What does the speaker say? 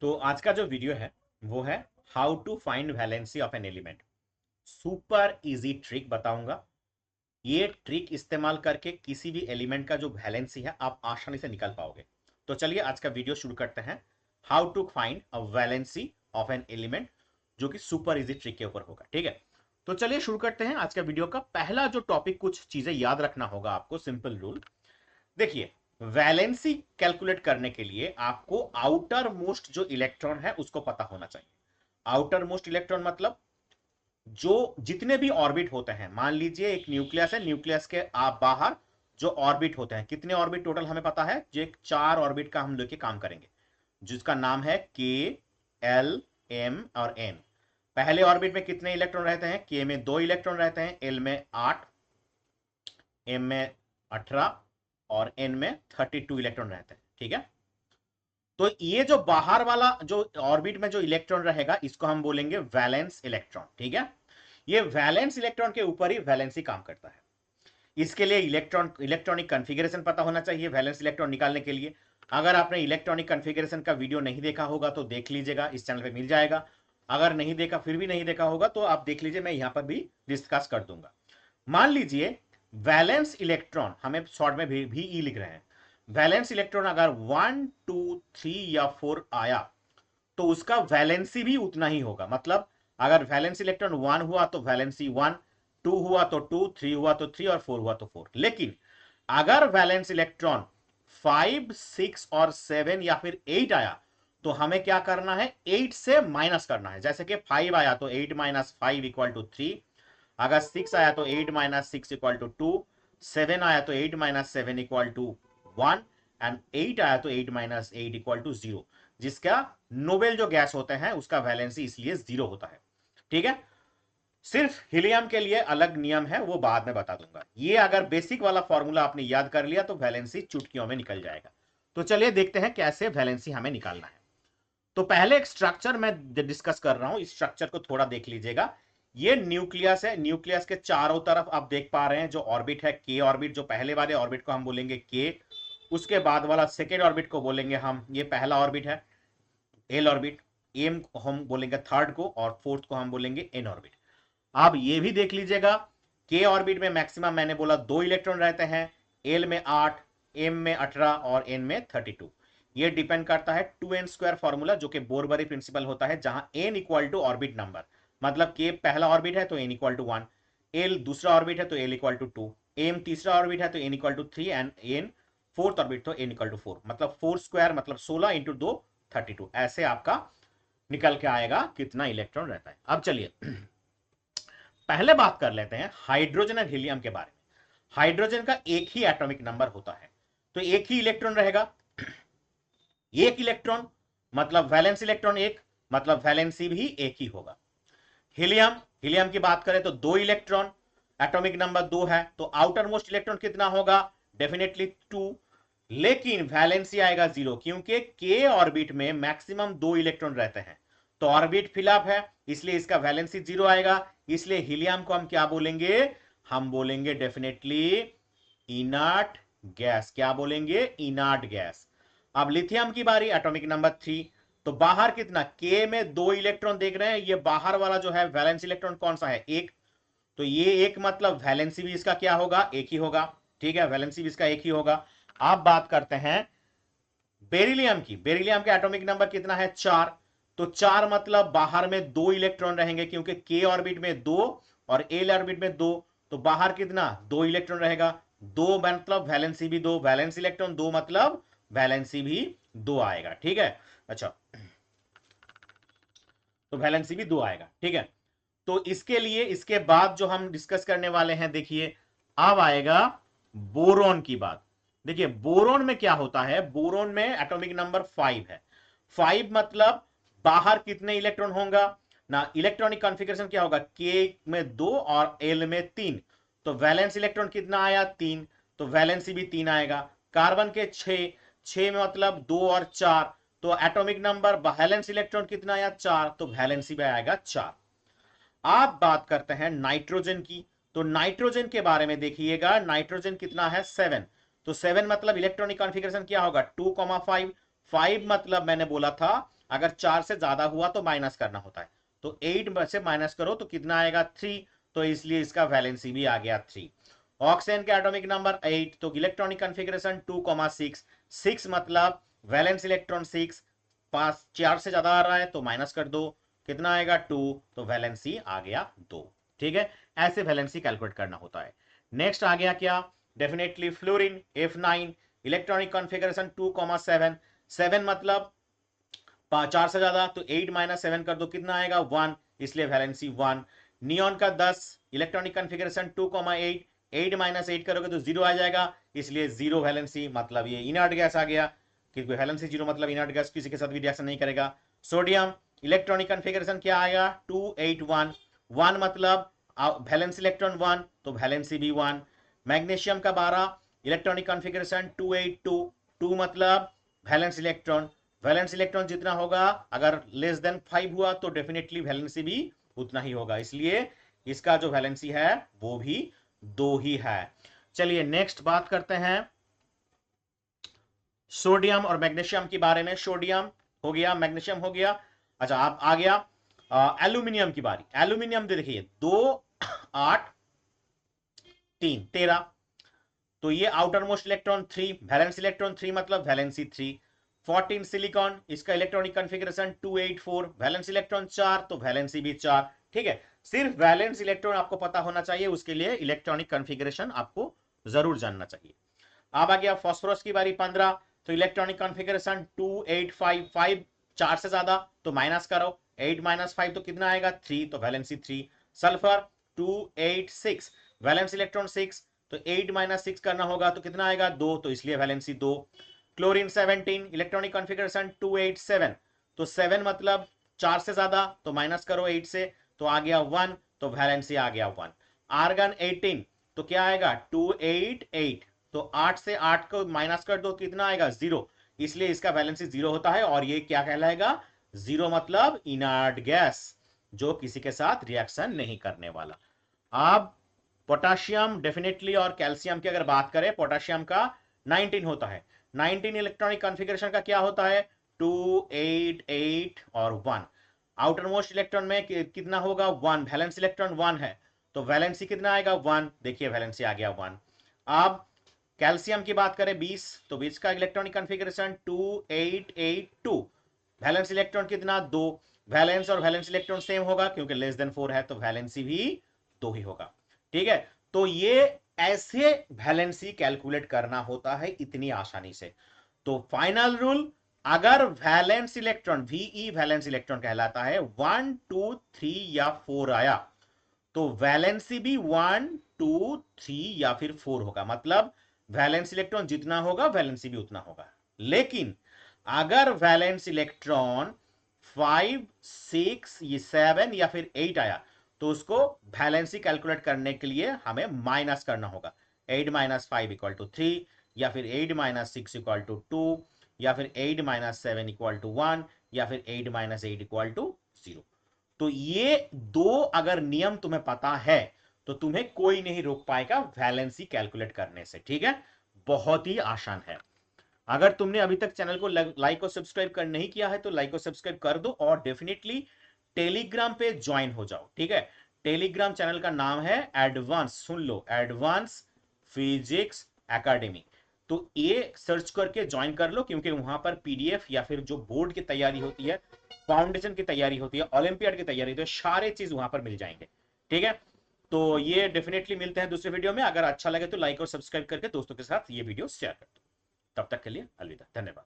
तो आज का जो वीडियो है वो है how to find valency of an element. Super easy trick बताऊंगा। ये ट्रिक इस्तेमाल करके किसी भी एलिमेंट का जो वैलेंसी है आप आसानी से निकाल पाओगे। तो चलिए आज का वीडियो शुरू करते हैं। How to find a valency of an element, जो कि सुपर इजी ट्रिक के ऊपर होगा। ठीक है, तो चलिए शुरू करते हैं आज का वीडियो का पहला जो टॉपिक। कुछ चीजें याद रखना होगा आपको, सिंपल रूल। देखिए, वैलेंसी कैलकुलेट करने के लिए आपको आउटर मोस्ट जो इलेक्ट्रॉन है उसको पता होना चाहिए। आउटर मोस्ट इलेक्ट्रॉन मतलब जो जितने भी ऑर्बिट होते हैं, मान लीजिए एक न्यूक्लियस है, न्यूक्लियस के आप बाहर जो ऑर्बिट होते हैं, कितने ऑर्बिट टोटल हमें पता है, जो एक 4 ऑर्बिट का हम लेके काम करेंगे, जिसका नाम है के, एल, एम और एन। पहले ऑर्बिट में कितने इलेक्ट्रॉन रहते हैं? के में 2 इलेक्ट्रॉन रहते हैं, एल में 8, एम में 18 और एन में 32 इलेक्ट्रॉन रहते हैं। ठीक है, तो ये जो बाहर वाला जो ऑर्बिट में जो इलेक्ट्रॉन रहेगा इसको हम बोलेंगे वैलेंस इलेक्ट्रॉन। ठीक है, ये वैलेंस इलेक्ट्रॉन के ऊपर ही वैलेंसी काम करता है। इसके लिए इलेक्ट्रॉनिक कॉन्फ़िगरेशन पता होना चाहिए वैलेंस इलेक्ट्रॉन निकालने के लिए। अगर आपने इलेक्ट्रॉनिक कॉन्फ़िगरेशन का वीडियो नहीं देखा होगा तो देख लीजिएगा, इस चैनल पे मिल जाएगा। अगर नहीं देखा, फिर भी नहीं देखा होगा तो आप देख लीजिए, मैं यहां पर भी डिस्कस कर दूंगा। मान लीजिए वैलेंस इलेक्ट्रॉन, हमें शॉर्ट में भी ई लिख रहे हैं। वैलेंस इलेक्ट्रॉन अगर 1 2 3 या 4 आया तो उसका वैलेंसी भी उतना ही होगा। मतलब अगर वैलेंस इलेक्ट्रॉन 1 हुआ तो वैलेंसी 1, 2 हुआ तो 2, 3 हुआ तो 3 और 4 हुआ तो 4। लेकिन अगर वैलेंस इलेक्ट्रॉन 5 6 और 7 या फिर 8 आया तो हमें क्या करना है? 8 से माइनस करना है। जैसे कि 5 आया तो 8 माइनस 5 इक्वल टू 3, अगर 6 आया तो 8 माइनस 6 इक्वल टू 2, 7 आया तो 8 माइनस 7 इक्वल टू 1 एंड 8 आया तो 8 माइनस 8 इक्वल टू 0। जिसका नोबेल जो गैस होते हैं उसका वैलेंसी इसलिए 0 होता है। ठीक है, सिर्फ हीलियम के लिए अलग नियम है, वो बाद में बता दूंगा। ये अगर बेसिक वाला फॉर्मूला आपने याद कर लिया तो वैलेंसी चुटकियों में निकल जाएगा। तो चलिए देखते हैं कैसे वैलेंसी हमें निकालना है। तो पहले एक स्ट्रक्चर मैं डिस्कस कर रहा हूं, इस स्ट्रक्चर को थोड़ा देख लीजिएगा। ये न्यूक्लियस है, न्यूक्लियस के चारों तरफ आप देख पा रहे हैं जो ऑर्बिट है, के ऑर्बिट। जो पहले वाले ऑर्बिट को हम बोलेंगे के, उसके बाद वाला सेकेंड ऑर्बिट को बोलेंगे हम, ये पहला ऑर्बिट है, एल ऑर्बिट। एम को हम बोलेंगे थर्ड को, और फोर्थ को हम बोलेंगे एन ऑर्बिट। आप ये भी देख लीजिएगा, के ऑर्बिट में मैक्सिमम मैंने बोला 2 इलेक्ट्रॉन रहते हैं, एल में 8, एम में 18 और एन में 32। ये डिपेंड करता है 2n स्क्वायर फॉर्मूला, जो कि बोरबरी प्रिंसिपल होता है, जहां n equal to orbit number. मतलब के पहला ऑर्बिट है तो n इक्वल टू 1, एल दूसरा ऑर्बिट है तो l इक्वल टू 2, एम तीसरा ऑर्बिट है तो n equal to 3 and N fourth orbit तो n इक्वल टू 4। मतलब 4 स्क्वायर मतलब 16 इंटू 2 32। ऐसे आपका निकल के आएगा कितना इलेक्ट्रॉन रहता है। अब चलिए पहले बात कर लेते हैं हाइड्रोजन और हीलियम के बारे में। हाइड्रोजन का एक ही एटॉमिक नंबर होता है, तो एक ही इलेक्ट्रॉन रहेगा। एक इलेक्ट्रॉन मतलब वैलेंस इलेक्ट्रॉन एक, मतलब वैलेंसी भी एक ही होगा। हीलियम, हीलियम की बात करें तो 2 इलेक्ट्रॉन, एटॉमिक नंबर 2 है, तो आउटर मोस्ट इलेक्ट्रॉन कितना होगा? डेफिनेटली 2। लेकिन वैलेंसी आएगा 0, क्योंकि के ऑर्बिट में मैक्सिमम 2 इलेक्ट्रॉन रहते हैं, तो ऑर्बिट फिलअप है, इसलिए इसका वैलेंसी 0 आएगा। इसलिए हीलियम को हम क्या बोलेंगे? हम बोलेंगे डेफिनेटली इनर्ट गैस। क्या बोलेंगे? Inert gas. अब लिथियम की बारी, एटॉमिक नंबर 3। तो बाहर कितना? के में 2 इलेक्ट्रॉन देख रहे हैं, ये बाहर वाला जो है वैलेंस इलेक्ट्रॉन कौन सा है? एक। तो ये एक मतलब वैलेंसी भी इसका क्या होगा? एक ही होगा। ठीक है, वैलेंसी भी इसका एक ही होगा। आप बात करते हैं बेरिलियम की। बेरिलियम का एटॉमिक नंबर कितना है? 4। तो 4 मतलब बाहर में 2 इलेक्ट्रॉन रहेंगे, क्योंकि के ऑर्बिट में 2 और एल ऑर्बिट में 2। तो बाहर कितना? 2 इलेक्ट्रॉन रहेगा। 2 मतलब वैलेंसी भी 2, वैलेंस इलेक्ट्रॉन 2 मतलब वैलेंसी भी 2 आएगा। ठीक है, अच्छा, तो वैलेंसी भी 2 आएगा। ठीक है, तो इसके लिए इसके बाद जो हम डिस्कस करने वाले हैं, देखिए अब आएगा बोरोन की बात। देखिए बोरोन में क्या होता है, बोरोन में एटॉमिक नंबर 5 है। 5 मतलब बाहर कितने इलेक्ट्रॉन होगा ना? इलेक्ट्रॉनिक कॉन्फ़िगरेशन क्या होगा? के में 2 और एल में 3। तो वैलेंस इलेक्ट्रॉन कितना आया? 3। तो वैलेंसी भी 3 आएगा। कार्बन के 6, 6 में मतलब 2 और 4। तो एटॉमिक नंबर वैलेंस इलेक्ट्रॉन कितना आया? 4। तो वैलेंसी भी आएगा 4। आप बात करते हैं नाइट्रोजन की। तो नाइट्रोजन के बारे में देखिएगा, नाइट्रोजन कितना है? 7। तो 7 मतलब इलेक्ट्रॉनिक कॉन्फ़िगरेशन क्या होगा? 2,5। 5 मतलब मैंने बोला था अगर 4 से ज्यादा हुआ तो माइनस करना होता है, तो 8 में से माइनस करो तो कितना आएगा 3, तो इसलिए इसका वैलेंसी भी आ गया 3। ऑक्सीजन का एटॉमिक नंबर 8, तो इलेक्ट्रॉनिक कॉन्फ़िगरेशन 2,6, 6 मतलब वैलेंस इलेक्ट्रॉन 6, 5 4 से ज्यादा आ रहा है तो माइनस कर दो, कितना आएगा 2, तो वैलेंसी आ गया 2। ठीक है, ऐसे वैलेंसी कैलकुलेट करना होता है। नेक्स्ट आ गया क्या, definitely fluorine F9, electronic configuration 2,7, 7 मतलब 4 से ज्यादा, तो 8 माइनस 7 कर दो, कितना आएगा 1, इसलिए वैलेंसी 1। नियॉन का 10, इलेक्ट्रॉनिक कॉन्फ़िगरेशन 2,8, 8 माइनस 8 करोगे तो 0 आ जाएगा, इसलिए 0 वैलेंसी, मतलब ये इनर्ट गैस आ गया, क्योंकि वैलेंसी 0 मतलब इनर्ट गैस किसी के साथ भी रिएक्शन नहीं करेगा। सोडियम, इलेक्ट्रॉनिक कॉन्फ़िगरेशन क्या आएगा 281, 1 मतलब वैलेंस इलेक्ट्रॉन 1, तो वैलेंसी भी 1। मैग्नीशियम का 12, इलेक्ट्रॉनिक कॉन्फ़िगरेशन 282, 2 मतलब वैलेंस इलेक्ट्रॉन, वैलेंस इलेक्ट्रॉन जितना होगा अगर लेस देन 5 हुआ तो डेफिनेटली वैलेंसी भी उतना ही होगा, इसलिए इसका जो वैलेंसी है वो भी 2 ही है। चलिए नेक्स्ट बात करते हैं सोडियम और मैग्नीशियम के बारे में। सोडियम हो गया, मैग्नीशियम हो गया। अच्छा, आप आ गया एल्यूमिनियम की बारी। एल्यूमिनियम देखिए 2 8 3 13, तो ये outer most electron 3, valence electron 3 मतलब वैलेंसी 3। 14 सिलिकॉन, इसका इलेक्ट्रॉनिक कॉन्फ़िगरेशन 284, वैलेंस इलेक्ट्रॉन 4, तो वैलेंसी भी 4। ठीक है, सिर्फ वैलेंस इलेक्ट्रॉन आपको पता होना चाहिए, उसके लिए इलेक्ट्रॉनिक कॉन्फ़िगरेशन आपको जरूर जानना चाहिए। अब आ गया फास्फोरस की बारी 15, तो इलेक्ट्रॉनिक कॉन्फ़िगरेशन 2855, 4 से ज्यादा तो माइनस करो, 8 माइनस 5 तो कितना आएगा 3, तो वैलेंसी 3। सल्फर 286, वैलेंस इलेक्ट्रॉन 6, तो 8 माइनस 6 करना होगा तो कितना आएगा 2, तो इसलिए वैलेंसी 2। क्लोरीन 17, इलेक्ट्रॉनिक कॉन्फ़िगरेशन 287, तो 7 मतलब 4 से ज्यादा तो माइनस करो 8 से, तो आ गया 1, तो वैलेंसी आ गया 1। आर्गन 18, तो क्या आएगा 288, तो 8 से 8 को माइनस कर दो कितना आएगा 0, इसलिए इसका वैलेंसी 0 होता है, और ये क्या कहलाएगा 0 मतलब इनर्ट गैस, जो किसी के साथ रिएक्शन नहीं करने वाला। अब पोटाशियम डेफिनेटली और कैल्शियम की अगर बात करें, पोटाशियम का 19 होता है। 19 इलेक्ट्रॉनिक कॉन्फ़िगरेशन का क्या होता है 288 और 1। आउटर मोस्ट इलेक्ट्रॉन में कितना होगा 1, वैलेंस इलेक्ट्रॉन 1 है, तो वैलेंसी कितना आएगा 1, देखिए वैलेंसी आ गया 1। अब कैल्शियम की बात करें 20, तो 20 का इलेक्ट्रॉनिक कॉन्फ़िगरेशन 2882, वैलेंस इलेक्ट्रॉन कितना 2, वैलेंस और वैलेंस इलेक्ट्रॉन सेम होगा क्योंकि लेस देन 4 है, तो वैलेंसी भी 2 ही होगा। ठीक है, तो ये ऐसे वैलेंसी कैलकुलेट करना होता है इतनी आसानी से। तो फाइनल रूल, अगर valence electron VE valence electron कहलाता है 1 2 3 या 4 आया, तो वैलेंसी भी 1 2 3 या फिर 4 होगा, मतलब वैलेंस इलेक्ट्रॉन जितना होगा वैलेंसी भी उतना होगा। लेकिन अगर वैलेंस इलेक्ट्रॉन 5 6 ये 7 या फिर 8 आया, तो उसको वैलेंसी कैलकुलेट करने के लिए हमें माइनस करना होगा। 8 माइनस 5 इक्वल टू 3, या फिर 8 माइनस 6 इक्वल टू 2, या फिर 8 माइनस 7 इक्वल टू 1, या फिर 8 माइनस 8 इक्वल टू 0। तो ये दो अगर नियम तुम्हें पता है तो तुम्हें कोई नहीं रोक पाएगा वैलेंसी कैलकुलेट करने से। ठीक है, बहुत ही आसान है। अगर तुमने अभी तक चैनल को लाइक और सब्सक्राइब कर नहीं किया है तो लाइक और सब्सक्राइब कर दो, और डेफिनेटली टेलीग्राम पे ज्वाइन हो जाओ। ठीक है, टेलीग्राम चैनल का नाम है एडवांस, सुन लो, एडवांस फिजिक्स एकेडमी। तो ये सर्च करके ज्वाइन कर लो, क्योंकि वहां पर पीडीएफ या फिर जो बोर्ड की तैयारी होती है, फाउंडेशन की तैयारी होती है, ओलंपियाड की तैयारी होती है, सारे चीज वहां पर मिल जाएंगे। ठीक है, तो ये डेफिनेटली मिलते हैं दूसरे वीडियो में। अगर अच्छा लगे तो लाइक और सब्सक्राइब करके दोस्तों के साथ ये वीडियो शेयर कर दो। तब तक के लिए अलविदा, धन्यवाद।